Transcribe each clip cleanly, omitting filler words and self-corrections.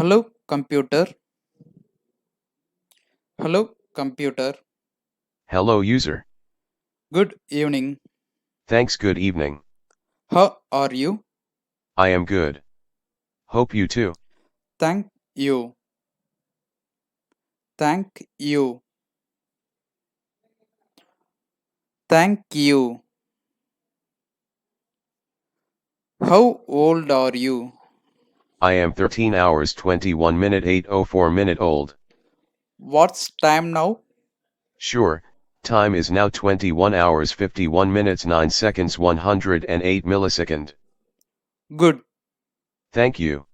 Hello, computer. Hello, computer. Hello user. Good evening. Thanks, good evening. How are you? I am good. Hope you too. Thank you. Thank you. Thank you. How old are you? I am 13 hours 21 minute 8:04 minute old. What's time now? Sure, time is now 21 hours 51 minutes 9 seconds 108 millisecond. Good. Thank you.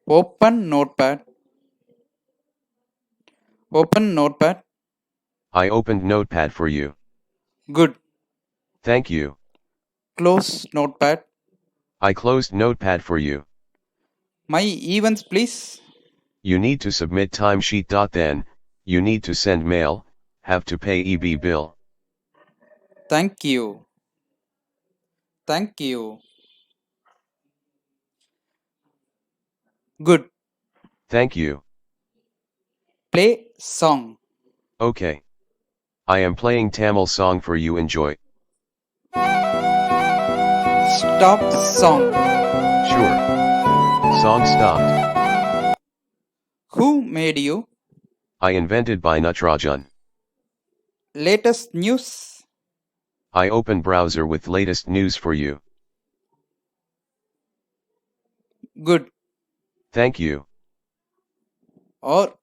Open notepad. Open notepad. I opened notepad for you. Good. Thank you. Close notepad. I closed notepad for you. My events, please. You need to submit timesheet. Then, you need to send mail, have to pay EB bill. Thank you. Thank you. Good. Thank you. Play song. Okay. I am playing Tamil song for you, enjoy. Stop song. Sure. Song stopped. Who made you? I invented by Natarajan. Latest news. I open browser with latest news for you. Good. Thank you. Or